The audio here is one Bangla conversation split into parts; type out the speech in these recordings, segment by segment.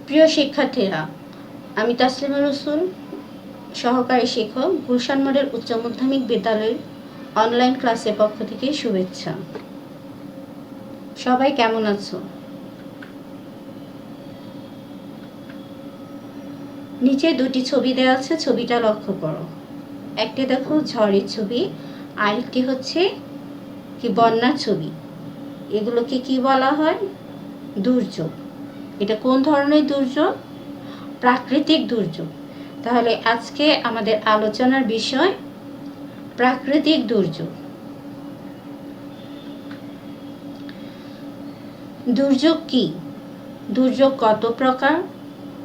প্রিয় শিক্ষার্থীরা, আমি তাসলিমা রসুল, সহকারী শিক্ষক, গুলশান মডেল উচ্চ মাধ্যমিক বিদ্যালয়ের অনলাইন ক্লাসের পক্ষ থেকে শুভেচ্ছা। সবাই কেমন আছো? নিচে দুটি ছবি দেওয়া আছে, ছবিটা লক্ষ্য করো। একটি দেখো ঝড়ের ছবি, আরেকটি হচ্ছে কি বন্যার ছবি। এগুলোকে কি বলা হয়? দুর্যোগ। এটা কোন ধরনের দুর্যোগ? প্রাকৃতিক দুর্যোগ। তাহলে আজকে আমাদের আলোচনার বিষয় প্রাকৃতিক দুর্যোগ। দুর্যোগ কি? দুর্যোগ কত প্রকার?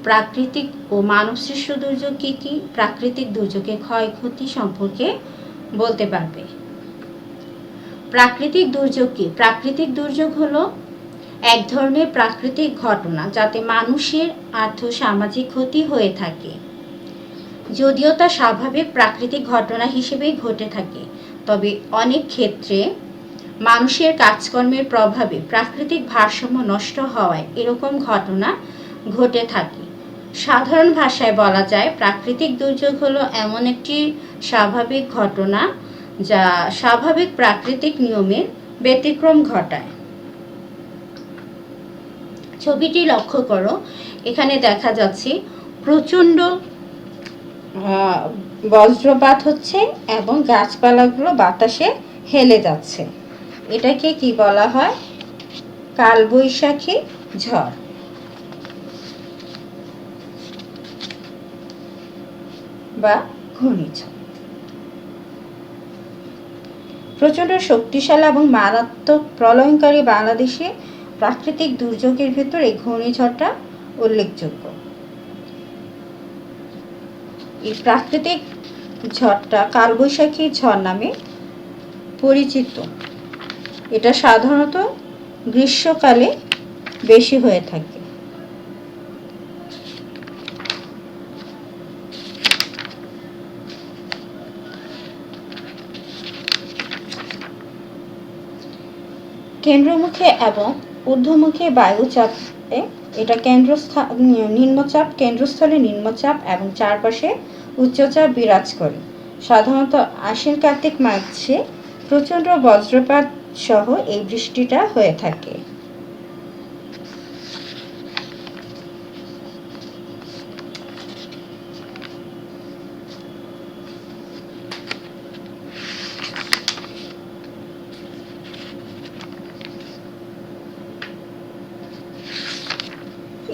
প্রাকৃতিক ও মানবসৃষ্ট দুর্যোগ কি কি? প্রাকৃতিক দুর্যোগের ক্ষয়ক্ষতি সম্পর্কে বলতে পারবে। প্রাকৃতিক দুর্যোগ কি? প্রাকৃতিক দুর্যোগ হলো এক ধরনের প্রাকৃতিক ঘটনা যাতে মানুষের আর্থ সামাজিক ক্ষতি হয়ে থাকে। যদিও তা স্বাভাবিক প্রাকৃতিক ঘটনা হিসেবেই ঘটে থাকে, তবে অনেক ক্ষেত্রে মানুষের কাজকর্মের প্রভাবে প্রাকৃতিক ভারসাম্য নষ্ট হওয়ায় এরকম ঘটনা ঘটে থাকে। সাধারণ ভাষায় বলা যায় প্রাকৃতিক দুর্যোগ হলো এমন একটি স্বাভাবিক ঘটনা যা স্বাভাবিক প্রাকৃতিক নিয়মের ব্যতিক্রম ঘটায়। ছবিটি লক্ষ্য করো, এখানে দেখা যাচ্ছে প্রচণ্ড বজ্রপাত হচ্ছে এবং গাছপালাগুলো বাতাসে হেলে যাচ্ছে। এটাকে কি বলা হয়? কালবৈশাখী ঝড় বা ঘূর্ণিঝড়। প্রচণ্ড শক্তিশালী এবং মারাত্মক প্রলয়ঙ্কারী বাংলাদেশে প্রাকৃতিক দুর্যোগের ভেতর এই ঘূর্ণিঝড়টা উল্লেখযোগ্য। এই প্রাকৃতিক ঝড়টা কালবৈশাখী ঝড় নামে পরিচিত। এটা সাধারণত গ্রীষ্মকালে বেশি হয়ে থাকে। কেন্দ্রমুখী এবং ঊর্ধ্বমুখী বায়ুচাপে এটা নিম্নচাপ, কেন্দ্রস্থলে নিম্নচাপ এবং চারপাশে উচ্চচাপ বিরাজ করে। সাধারণত আশ্বিন কার্তিক মাসে প্রচণ্ড বজ্রপাত সহ এই বৃষ্টিটা হয়ে থাকে।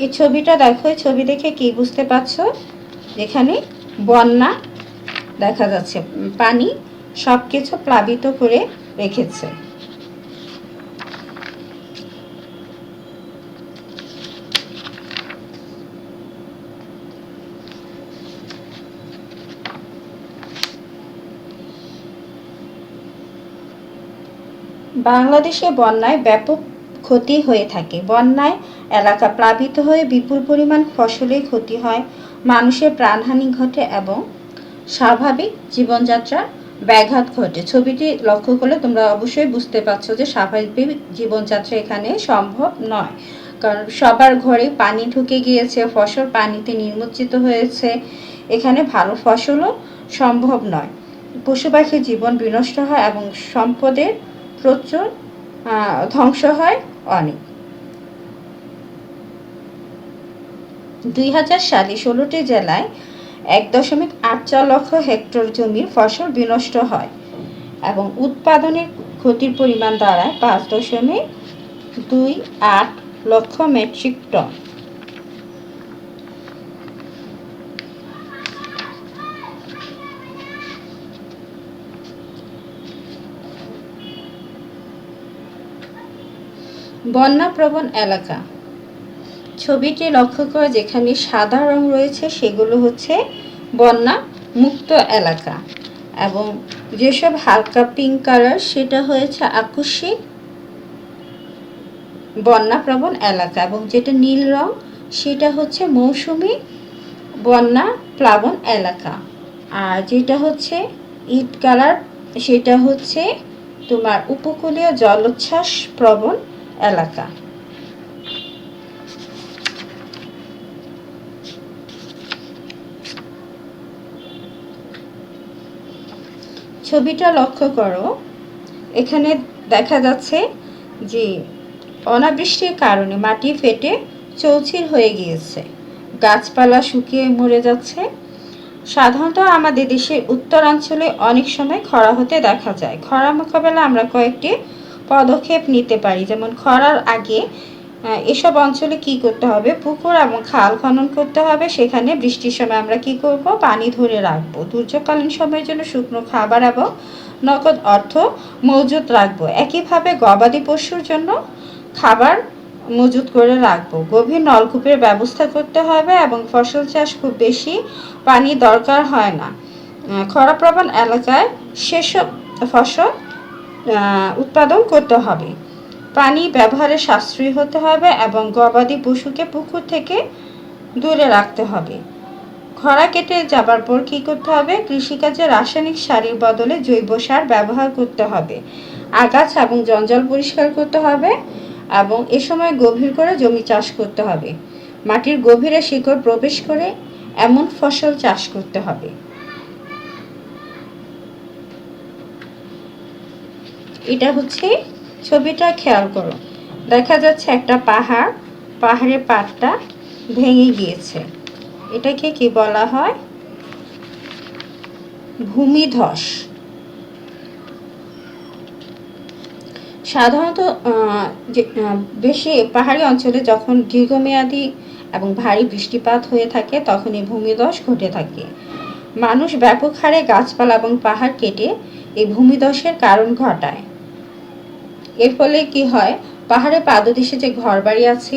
এই ছবিটা দেখো, এই ছবি দেখে কি বুঝতে পারছো? এখানে বন্যা দেখা যাচ্ছে, পানি সব কিছু প্লাবিত করে রেখেছে। বাংলাদেশে বন্যায় ব্যাপক ক্ষতি হয়ে থাকে। বন্যায় এলাকা প্লাবিত হয়ে বিপুল পরিমাণ ফসলের ক্ষতি হয়, মানুষের প্রাণহানি ঘটে এবং স্বাভাবিক জীবনযাত্রার ব্যাঘাত ঘটে। ছবিটি লক্ষ্য করলে তোমরা অবশ্যই বুঝতে পারছো যে স্বাভাবিক জীবনযাত্রা এখানে সম্ভব নয়, কারণ সবার ঘরে পানি ঢুকে গিয়েছে, ফসল পানিতে নিমজ্জিত হয়েছে। এখানে ভালো ফসলও সম্ভব নয়। পশু পাখির জীবন বিনষ্ট হয় এবং সম্পদের প্রচুর ধ্বংস হয় অনেক। 2000 সালে 16টি জেলায় 1.84 লক্ষ হেক্টর জমির ফসল বিনষ্ট হয় এবং উৎপাদনের ক্ষতির পরিমাণ দাঁড়ায় 5.28 লক্ষ মেট্রিক টন। বন্যাপ্রবণ এলাকা। ছবিটি লক্ষ্য করে যেখানে সাদা রং রয়েছে সেগুলো হচ্ছে বন্যা মুক্ত এলাকা, এবং যেসব হালকা পিঙ্ক কালার সেটা হয়েছে আকস্মিক বন্যাপ্রবণ এলাকা, এবং যেটা নীল রং সেটা হচ্ছে মৌসুমি বন্যা প্লাবন এলাকা, আর যেটা হচ্ছে ইট কালার সেটা হচ্ছে তোমার উপকূলীয় জলোচ্ছ্বাস প্রবণ এলাকা। ছবিটা লক্ষ্য করো, এখানে দেখা যাচ্ছে যে অনাবৃষ্টির কারণে মাটি ফেটে চৌচির হয়ে গিয়েছে, গাছপালা শুকিয়ে মরে যাচ্ছে। সাধারণত আমাদের দেশের উত্তরাঞ্চলে অনেক সময় খরা হতে দেখা যায়। খরা মোকাবেলা আমরা কয়েকটি পদক্ষেপ নিতে পারি, যেমন খরার আগে এসব অঞ্চলে কি করতে হবে, পুকুর এবং খাল খনন করতে হবে। সেখানে বৃষ্টির সময় আমরা কি করব, পানি ধরে রাখবো। দুর্যোগকালীন সময়ের জন্য শুকনো খাবার এবং নগদ অর্থ মজুত রাখবো। একইভাবে গবাদি পশুর জন্য খাবার মজুত করে রাখবো। গভীর নলকূপের ব্যবস্থা করতে হবে এবং ফসল চাষ খুব বেশি পানি দরকার হয় না। খরাপ্রবণ এলাকায় সেসব ফসল উৎপাদন করতে হবে। পানি ব্যবহারে সাশ্রয়ী হতে হবে এবং গবাদি পশুকে পুকুর থেকে দূরে রাখতে হবে। খরা কেটে যাবার পর কী করতে হবে, কৃষিকাজে রাসায়নিক সারের বদলে জৈব সার ব্যবহার করতে হবে। আগাছা এবং জঞ্জাল পরিষ্কার করতে হবে এবং এ সময় গভীর করে জমি চাষ করতে হবে। মাটির গভীরে শিকড় প্রবেশ করে এমন ফসল চাষ করতে হবে। এটা হচ্ছে ছবিটা, খেয়াল করো, দেখা যাচ্ছে একটা পাহাড়, পাহাড়ের পাড়টা ভেঙে গিয়েছে। এটাকে কি বলা হয়, ভূমিধস। সাধারণত বেশি পাহাড়ি অঞ্চলে যখন দীর্ঘমেয়াদী এবং ভারী বৃষ্টিপাত হয়ে থাকে তখন এই ভূমিধস ঘটে থাকে। মানুষ ব্যাপক হারে গাছপালা এবং পাহাড় কেটে এই ভূমিধসের কারণ ঘটায়। এর ফলে কি হয়, পাহাড়ের পাদদেশে যে ঘরবাড়ি আছে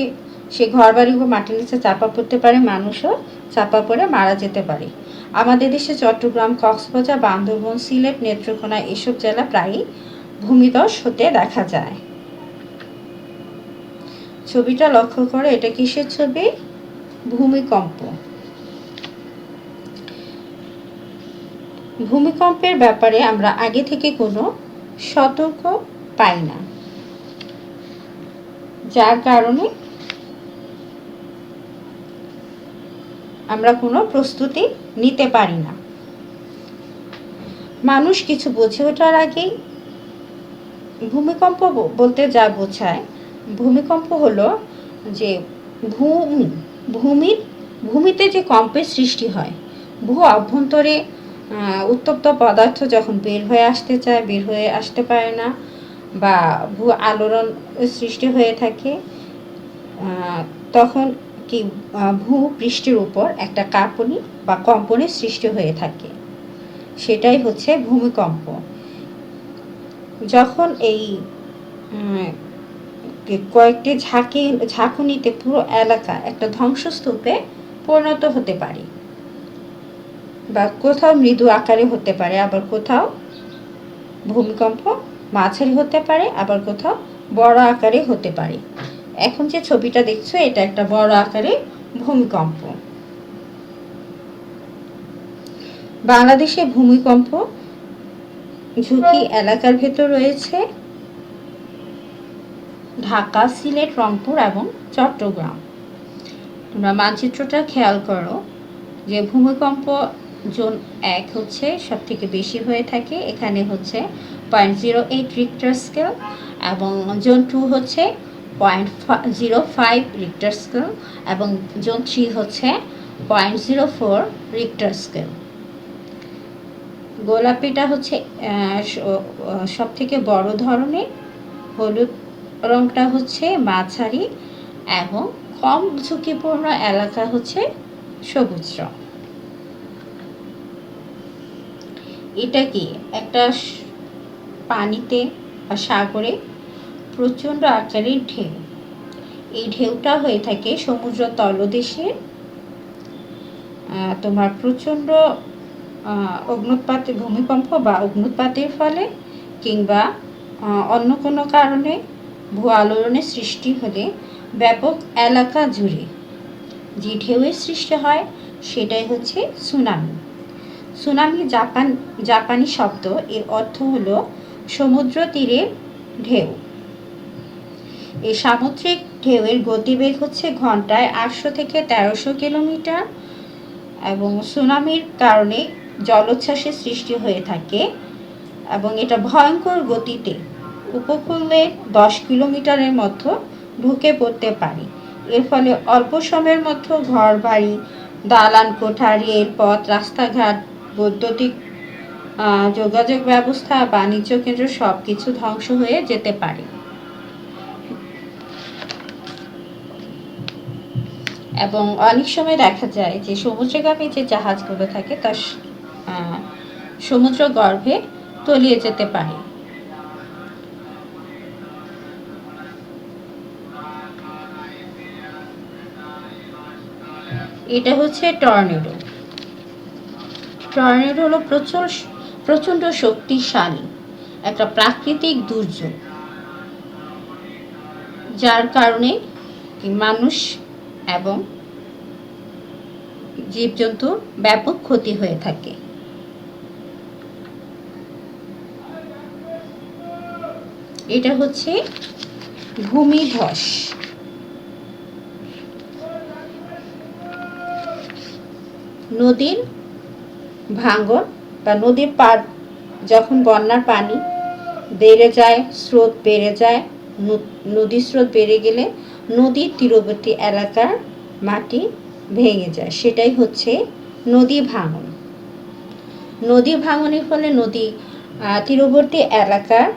সেই ঘরবাড়িগুলো মাটির নিচে চাপা পড়তে পারে, মানুষও চাপা পড়ে মারা যেতে পারে। আমাদের দেশে চট্টগ্রাম, কক্সবাজার, বান্দরবান, সিলেট, নেত্রকোনা এসব জেলা প্রায়ই ভূমিধস হতে দেখা যায়। ছবিটা লক্ষ্য করে, এটা কিসের ছবি, ভূমিকম্প। ভূমিকম্পের ব্যাপারে আমরা আগে থেকে কোনো সতর্ক পাই না, যার কারণে আমরা কোনো প্রস্তুতি নিতে পারি না। মানুষ কিছু বুঝে ওঠার আগেই ভূমিকম্প বলতে যা বোঝায়, ভূমিকম্প হলো যে ভূমিতে যে কম্পের সৃষ্টি হয়, ভূ অভ্যন্তরে উত্তপ্ত পদার্থ যখন বের হয়ে আসতে চায়, বের হয়ে আসতে পারে না, বা ভূ আলোড়ন সৃষ্টি হয়ে থাকে, তখন কি ভূপৃষ্ঠের উপর একটা কাঁপুনি বা কম্পনের সৃষ্টি হয়ে থাকে, সেটাই হচ্ছে ভূমিকম্প। যখন এই কয়েকটি ঝাঁকুনিতে পুরো এলাকা একটা ধ্বংসস্তূপে পরিণত হতে পারে, বা কোথাও মৃদু আকারে হতে পারে, আবার কোথাও ভূমিকম্প মাঝারি হতে পারে, আবার কোথাও বড় আকারে হতে পারে। এখন যে ছবিটা দেখছো এটা একটা বড় আকারে ভূমিকম্প। বাংলাদেশে ভূমিকম্প ঝুঁকি এলাকার ভেতর রয়েছে ঢাকা, সিলেট, রংপুর এবং চট্টগ্রাম। তোমরা মানচিত্রটা খেয়াল করো যে ভূমিকম্প জোন 1 হচ্ছে সব থেকে বেশি হয়ে থাকে, এখানে হচ্ছে 0.08 রিক্টার স্কেল, এবং জোন 2 হচ্ছে 0.05 রিক্টার স্কেল, এবং জোন 3 হচ্ছে 0.04 রিক্টার স্কেল। গোলাপিটা হচ্ছে সব থেকে বড় ধরনের, হলুদ রংটা হচ্ছে মাঝারি, এবং কম ঝুঁকিপূর্ণ এলাকা হচ্ছে সবুজ রং। এটা কি একটা পানিতে বা সাগরে প্রচণ্ড আকারের ঢেউ। এই ঢেউটা হয়ে থাকে সমুদ্র তলদেশে তোমার প্রচণ্ড অগ্নুৎপাতের, ভূমিকম্প বা অগ্নুৎপাতের ফলে, কিংবা অন্য কোনো কারণে ভূ আলোড়নের সৃষ্টি হলে ব্যাপক এলাকা জুড়ে যে ঢেউয়ের সৃষ্টি হয় সেটাই হচ্ছে সুনামি। সুনামি জাপানি শব্দ, এর অর্থ হলো সমুদ্র তীরের ঢেউ। এই সামুদ্রিক ঢেউয়ের গতিবেগ হচ্ছে ঘন্টায় 800 থেকে 1300 কিলোমিটার, এবং সুনামির কারণে জলোচ্ছ্বাসের সৃষ্টি হয়ে থাকে এবং এটা ভয়ঙ্কর গতিতে উপকূলে 10 কিলোমিটারের মতো ঢুকে পড়তে পারে। এর ফলে অল্প সময়ের মধ্যে ঘর বাড়ি, দালান কোঠা, রেলপথ, রাস্তাঘাট, বৈদ্যুতিক যোগাযোগ ব্যবস্থা, বাণিজ্য কেন্দ্র সব কিছু ধ্বংস হয়ে যেতে পারে। এবং অনেক সময় দেখা যায় যে সমুদ্রগামী যে জাহাজগুলো থাকে তা সমুদ্র গর্ভে তলিয়ে যেতে পারে। এটা হচ্ছে টর্নেডো। টর্নেডো হলো প্রচণ্ড শক্তিশালী একটা প্রাকৃতিক দুর্যোগ, যার কারণে মানুষ এবং জীবজন্তুর ব্যাপক ক্ষতি হয়ে থাকে। এটা হচ্ছে ভূমিধস। নদীর ভাঙন বা নদীর পার যখন বন্যার পানি বেড়ে যায়, স্রোত বেড়ে যায়, নদীর স্রোত বেড়ে গেলে নদীর তীরবর্তী এলাকার মাটি ভেঙে যায়, সেটাই হচ্ছে নদী ভাঙন। নদী ভাঙনের ফলে নদী তীরবর্তী এলাকার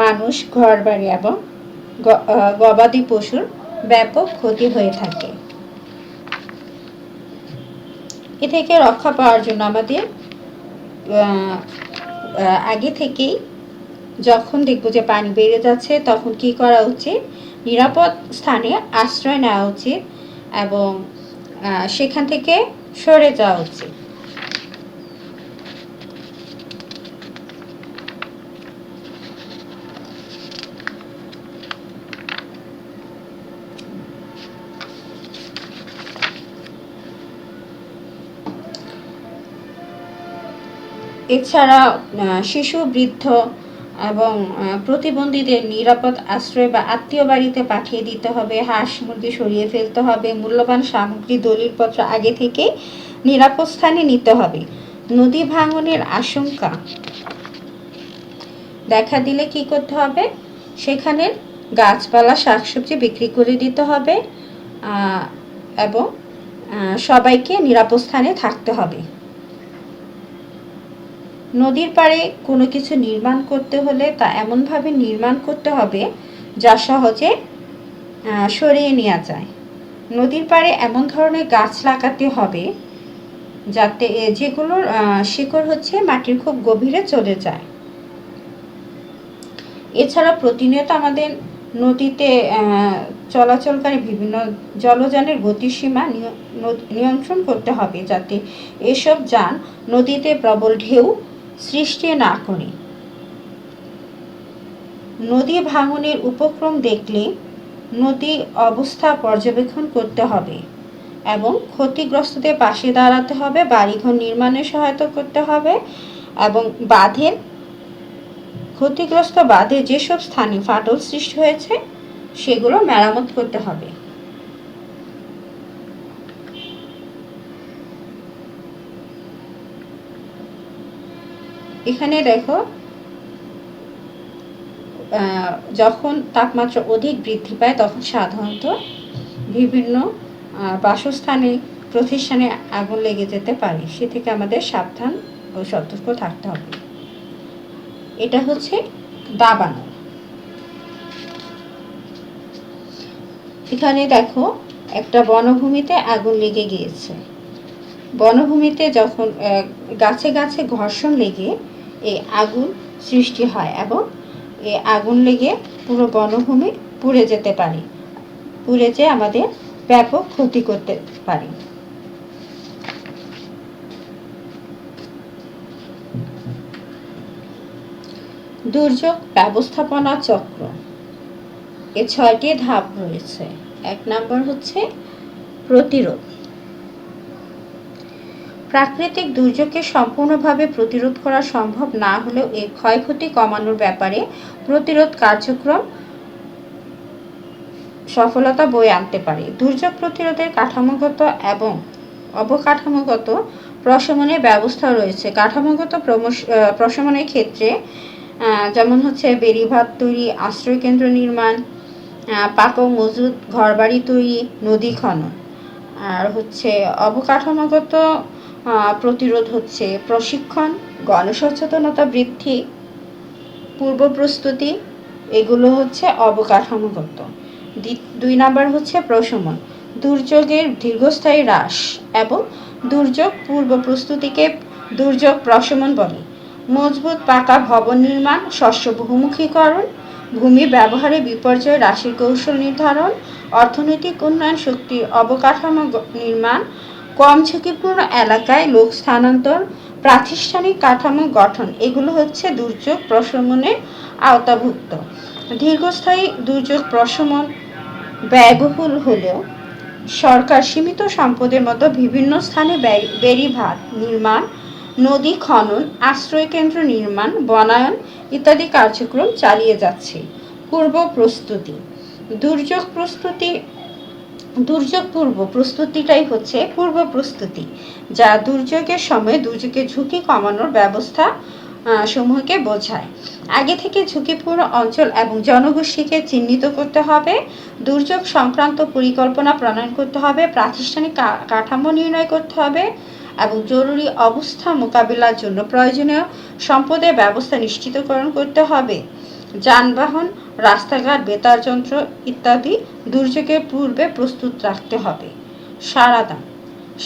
মানুষ, ঘরবাড়ি এবং গবাদি পশুর ব্যাপক ক্ষতি হয়ে থাকে। এ থেকে রক্ষা পাওয়ার জন্য আমাদের আগে থেকেই যখন দেখব যে পানি বেড়ে যাচ্ছে তখন কি করা উচিত, নিরাপদ স্থানে আশ্রয় নেওয়া উচিত এবং সেখান থেকে সরে যাওয়া উচিত। এছাড়া শিশু, বৃদ্ধ এবং প্রতিবন্ধীদের নিরাপদ আশ্রয় বা আত্মীয় বাড়িতে পাঠিয়ে দিতে হবে। হাঁস মুরগি সরিয়ে ফেলতে হবে। মূল্যবান সামগ্রী, দলিলপত্র আগে থেকে নিরাপদ স্থানে নিতে হবে। নদী ভাঙনের আশঙ্কা দেখা দিলে কি করতে হবে, সেখানে গাছপালা, শাকসবজি বিক্রি করে দিতে হবে এবং সবাইকে নিরাপদ স্থানে থাকতে হবে। নদীর পাড়ে কোনো কিছু নির্মাণ করতে হলে তা এমনভাবে নির্মাণ করতে হবে যা সহজে সরিয়ে নেওয়া যায়। নদীর পাড়ে এমন ধরনের গাছ লাগাতে হবে যাতে যেগুলোর শিকড় হচ্ছে মাটির খুব গভীরে চলে যায়। এছাড়া প্রতিনিয়ত আমাদের নদীতে চলাচলকারী বিভিন্ন জলযানের গতিসীমা নিয়ন্ত্রণ করতে হবে যাতে এসব যান নদীতে প্রবল ঢেউ সৃষ্টি না করে। নদী ভাঙনের উপক্রম দেখলে নদী অবস্থা পর্যবেক্ষণ করতে হবে এবং ক্ষতিগ্রস্তদের পাশে দাঁড়াতে হবে, বাড়িঘর নির্মাণে সহায়তা করতে হবে এবং বাঁধের ক্ষতিগ্রস্ত বাঁধে যেসব স্থানে ফাটল সৃষ্টি হয়েছে সেগুলো মেরামত করতে হবে। এখানে দেখো, যখন তাপমাত্রা অধিক বৃদ্ধি পায় তখন সাধারণত বিভিন্ন বাসস্থানে, প্রতিষ্ঠানে আগুন লেগে যেতে পারে। সে থেকে আমাদের সাবধান ও সতর্ক থাকতে হবে। এটা হচ্ছে দাবানল। এখানে দেখো, একটা বনভূমিতে আগুন লেগে গিয়েছে। বনভূমিতে যখন গাছে গাছে ঘর্ষণ লেগে এই আগুন সৃষ্টি হয় এবং এই আগুন লেগে পুরো বনভূমি পুড়ে যেতে পারে, পুড়ে যেয়ে আমাদের ব্যাপক ক্ষতি করতে পারে। দুর্যোগ ব্যবস্থাপনা চক্র, এর 6টি ধাপ রয়েছে। 1 নম্বর হচ্ছে প্রতিরোধ। প্রাকৃতিক দুর্যোগকে সম্পূর্ণভাবে প্রতিরোধ করা সম্ভব না হলেও এর ক্ষয়ক্ষতি কমানোর ব্যাপারে প্রতিরোধ কার্যক্রম সফলতা বয়ে আনতে পারে। দুর্যোগ প্রতিরোধের কাঠামোগত এবং অবকাঠামোগত প্রশমনের ব্যবস্থা রয়েছে। কাঠামোগত প্রশমনের ক্ষেত্রে যেমন হচ্ছে বেড়িবাঁধ তৈরি, আশ্রয়কেন্দ্র নির্মাণ, পাকা ও মজুত ঘরবাড়ি তৈরি, নদী খনন। আর হচ্ছে অবকাঠামোগত প্রতিরোধ হচ্ছে প্রশিক্ষণ, গণসচেতনতা বৃদ্ধি, পূর্ব প্রস্তুতি, এগুলো হচ্ছে অবকাঠামোগত। 2 নাম্বার হচ্ছে প্রশমন, দুর্যোগের দীর্ঘস্থায়ী হ্রাস এবং দুর্যোগ পূর্ব প্রস্তুতিকে দুর্যোগ প্রশমন বলে। মজবুত পাকা ভবন নির্মাণ, শস্য বহুমুখীকরণ, ভূমি ব্যবহারে বিপর্যয় হ্রাসের কৌশল নির্ধারণ, অর্থনৈতিক উন্নয়ন, শক্তির অবকাঠামো নির্মাণ, কম ঝুঁকিপূর্ণ এলাকায় লোক স্থানান্তর, প্রাতিষ্ঠানিক কাঠামো গঠন, এগুলো হচ্ছে দুর্যোগ প্রশমনের আওতাভুক্ত। দীর্ঘস্থায়ী দুর্যোগ প্রশমন ব্যয়বহুল হলেও সরকার সীমিত সম্পদের মতো বিভিন্ন স্থানে বেড়িবাঁধ নির্মাণ, নদী খনন, আশ্রয়কেন্দ্র নির্মাণ, বনায়ন ইত্যাদি কার্যক্রম চালিয়ে যাচ্ছে। পূর্ব প্রস্তুতি, দুর্যোগ পূর্ব প্রস্তুতিটাই হচ্ছে পূর্ব প্রস্তুতি, যা দুর্যোগের সময় দুর্যোগের ঝুঁকি কমানোর ব্যবস্থা সমূহকে বোঝায়। আগে থেকে ঝুঁকিপূর্ণ অঞ্চল এবং জনগোষ্ঠীকে চিহ্নিত করতে হবে, দুর্যোগ সংক্রান্ত পরিকল্পনা প্রণয়ন করতে হবে, প্রাতিষ্ঠানিক কাঠামো নির্ণয় করতে হবে এবং জরুরি অবস্থা মোকাবিলার জন্য প্রয়োজনীয় সম্পদের ব্যবস্থা নিশ্চিতকরণ করতে হবে। যানবাহন, রাস্তাঘাট, বেতার যন্ত্র ইত্যাদি দুর্যোগের পূর্বে প্রস্তুত রাখতে হবে।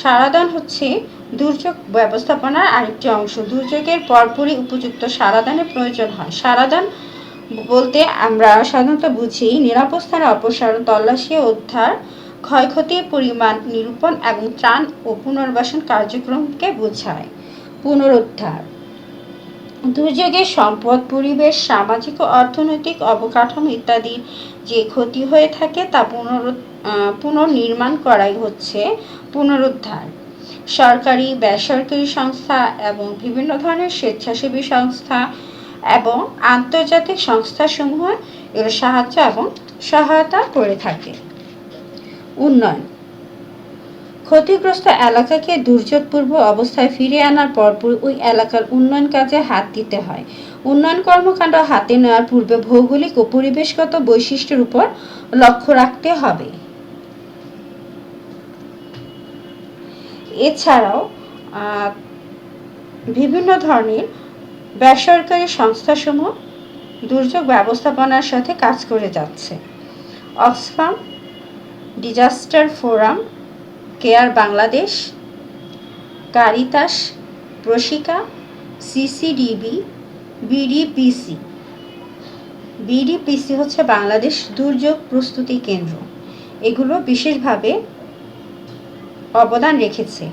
সারাদান হচ্ছে দুর্যোগ ব্যবস্থাপনার আরেকটি অংশ। দুর্যোগের পরপরই উপযুক্ত সারাদানের প্রয়োজন হয়। সারাদান বলতে আমরা সাধারণত বুঝি নিরাপদ স্থানে অপসারণ, তল্লাশি, উদ্ধার, ক্ষয়ক্ষতির পরিমাণ নিরূপণ এবং ত্রাণ ও পুনর্বাসন কার্যক্রমকে বোঝায়। পুনরুদ্ধার, দুর্যোগের সম্পদ, পরিবেশ, সামাজিক ও অর্থনৈতিক অবকাঠামো ইত্যাদি যে ক্ষতি হয়ে থাকে তা পুনর্নির্মাণ করাই হচ্ছে পুনরুদ্ধার। সরকারি, বেসরকারি সংস্থা এবং বিভিন্ন ধরনের স্বেচ্ছাসেবী সংস্থা এবং আন্তর্জাতিক সংস্থাসমূহ এর সাহায্য এবং সহায়তা করে থাকে। উন্নয়ন, ক্ষতিগ্রস্ত এলাকাকে দুর্যোগ পূর্ব অবস্থায় ফিরিয়ে আনার পরপর ওই এলাকার উন্নয়ন কাজে হাত দিতে হয়। উন্নয়ন কর্মকাণ্ড হাতে নেওয়ার পূর্বে ভৌগোলিক ও পরিবেশগত বৈশিষ্ট্যের উপর লক্ষ্য রাখতে হবে। এছাড়াও বিভিন্ন ধরনের বেসরকারি সংস্থাসমূহ দুর্যোগ ব্যবস্থাপনার সাথে কাজ করে যাচ্ছে। Oxfam, disaster forum, care Bangladesh, Caritas, Proshika, CCDB, BDPC হচ্ছে বাংলাদেশ দুর্যোগ প্রস্তুতি কেন্দ্র, এগুলো বিশেষভাবে অবদান রেখেছে।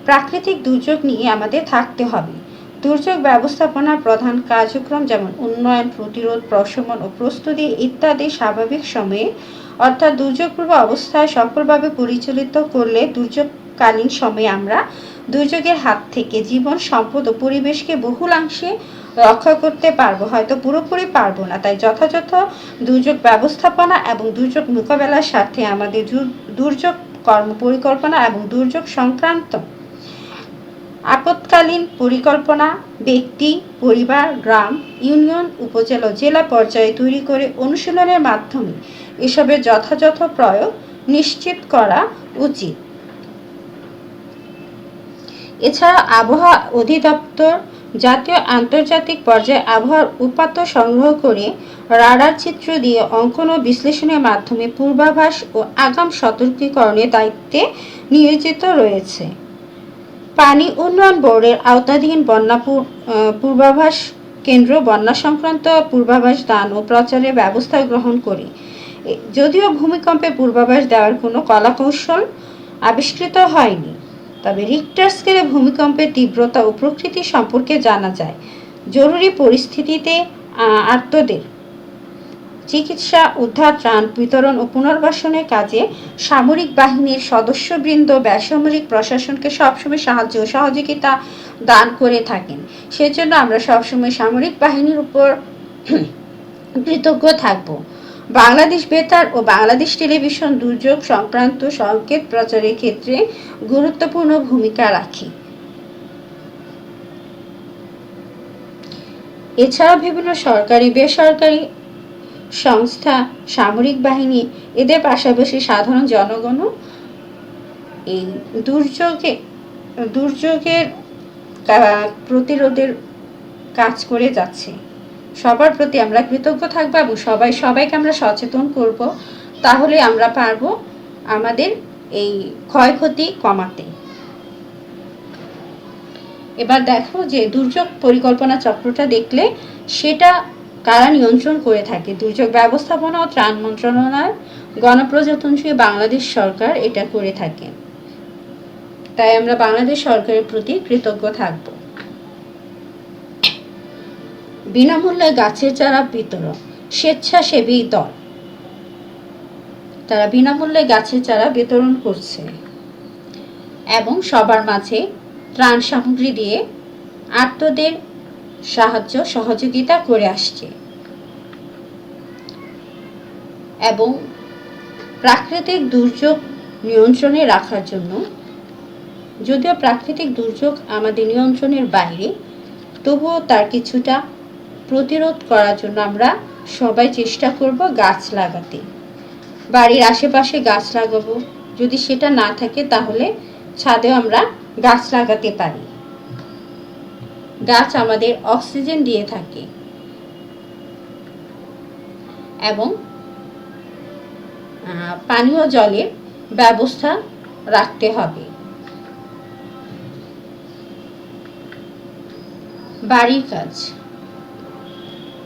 প্রাকৃতিক দুর্যোগ নিয়ে আমাদের থাকতে হবে। দুর্যোগ ব্যবস্থাপনার প্রধান কার্যক্রম যেমন উন্নয়ন, প্রতিরোধ, প্রশমন ও প্রস্তুতি ইত্যাদি স্বাভাবিক সময়ে অর্থাৎ দুর্যোগপূর্ব অবস্থায় সফলভাবে পরিচালিত করলে দুর্যোগকালীন সময়ে আমরা দুর্যোগের হাত থেকে জীবন, সম্পদ ও পরিবেশকে বহুলাংশে রক্ষা করতে পারবো, হয়তো পুরোপুরি পারবো না। তাই যথাযথ দুর্যোগ ব্যবস্থাপনা এবং দুর্যোগ মোকাবেলার সাথে আমাদের দুর্যোগ কর্ম পরিকল্পনা এবং দুর্যোগ সংক্রান্ত আপৎকালীন পরিকল্পনা ব্যক্তি, পরিবার, গ্রাম, ইউনিয়ন, উপজেলা, জেলা পর্যায়ে তৈরি করে অনুশীলনের মাধ্যমে এসবের যথাযথ প্রয়োগ নিশ্চিত করা উচিত। এছাড়া আবহাওয়া অধিদপ্তর জাতীয় আন্তর্জাতিক পর্যায়ে আবহাওয়ার উপাত্ত সংগ্রহ করে রাডার চিত্র দিয়ে অঙ্কন ও বিশ্লেষণের মাধ্যমে পূর্বাভাস ও আগাম সতর্কীকরণের দায়িত্বে নিয়োজিত রয়েছে। পানি উন্নয়ন বোর্ডের আওতাধীন বন্যা পূর্বাভাস কেন্দ্র বন্যা সংক্রান্ত পূর্বাভাস দান ও প্রচারের ব্যবস্থা গ্রহণ করে। যদিও ভূমিকম্পে পূর্বাভাস দেওয়ার কোনো কলাকৌশল আবিষ্কৃত হয়নি, তবে রিক্টার স্কেলে ভূমিকম্পের তীব্রতা ও প্রকৃতি সম্পর্কে জানা যায়। জরুরি পরিস্থিতিতে আর্তদের চিকিৎসা, উদ্ধার, ত্রাণ বিতরণ ও পুনর্বাসনের কাজে সামরিক বাহিনীর সদস্যবৃন্দ বেসামরিক প্রশাসনকে সবসময় সাহায্য ও সহযোগিতা দান করে থাকেন। সেজন্য আমরা সবসময় সামরিক বাহিনীর উপর কৃতজ্ঞ থাকব। বাংলাদেশ বেতার ও বাংলাদেশ টেলিভিশন দুর্যোগ সংক্রান্ত সংকেত প্রচারের ক্ষেত্রে গুরুত্বপূর্ণ ভূমিকা রাখে। এছাড়া বিভিন্ন সরকারি বেসরকারি সংস্থা, সামরিক বাহিনী, এদের পাশাপাশি সাধারণ জনগণও এই দুর্যোগের প্রতিরোধের কাজ করে যাচ্ছে। সবার প্রতি আমরা কৃতজ্ঞ থাকবো এবং সবাইকে আমরা সচেতন করব, তাহলে আমরা পারবো আমাদের এই ক্ষয়ক্ষতি কমাতে। এবার দেখো যে দুর্যোগ পরিকল্পনা চক্রটা দেখলে সেটা কারা নিয়ন্ত্রণ করে থাকে। দুর্যোগ ব্যবস্থাপনা ও ত্রাণ মন্ত্রণালয়, গণপ্রজাতন্ত্রী বাংলাদেশ সরকার এটা করে থাকে। তাই আমরা বাংলাদেশ সরকারের প্রতি কৃতজ্ঞ থাকব। বিনামূল্যে গাছের চারা বিতরণ, স্বেচ্ছাসেবী দল তারা বিনামূল্যে গাছের চারা বিতরণ করছে এবং সবার মাঝে ত্রাণ সামগ্রী দিয়ে আত্মদের সাহায্য সহযোগিতা করে আসছে। এবং প্রাকৃতিক দুর্যোগ নিয়ন্ত্রণে রাখার জন্য, যদিও প্রাকৃতিক দুর্যোগ আমাদের নিয়ন্ত্রণের বাইরে, তবুও তার কিছুটা প্রতিরোধ করার জন্য আমরা সবাই চেষ্টা করব গাছ লাগাতে। বাড়ির আশেপাশে গাছ লাগাবো, যদি সেটা না থাকে তাহলে ছাদেও আমরা গাছ লাগাতে পারি। গাছ আমাদের অক্সিজেন দিয়ে থাকে এবং পানীয় জলের ব্যবস্থা রাখতে হবে। বাড়ির কাজ,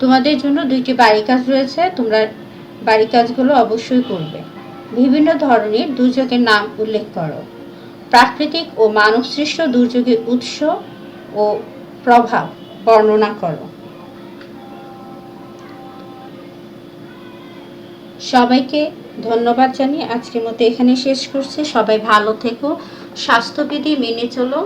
তোমাদের জন্য 2টি বাড়ির কাজ রয়েছে, তোমরা বাড়ির কাজগুলো অবশ্যই করবে। বিভিন্ন ধরনের দুর্যোগের নাম উল্লেখ করো। প্রাকৃতিক ও মানবসৃষ্ট দুর্যোগের উৎস ও প্রভাব বর্ণনা করো। সবাইকে ধন্যবাদ জানিয়ে আজকের মতো এখানে শেষ করছি। সবাই ভালো থেকো, স্বাস্থ্যবিধি মেনে চলো।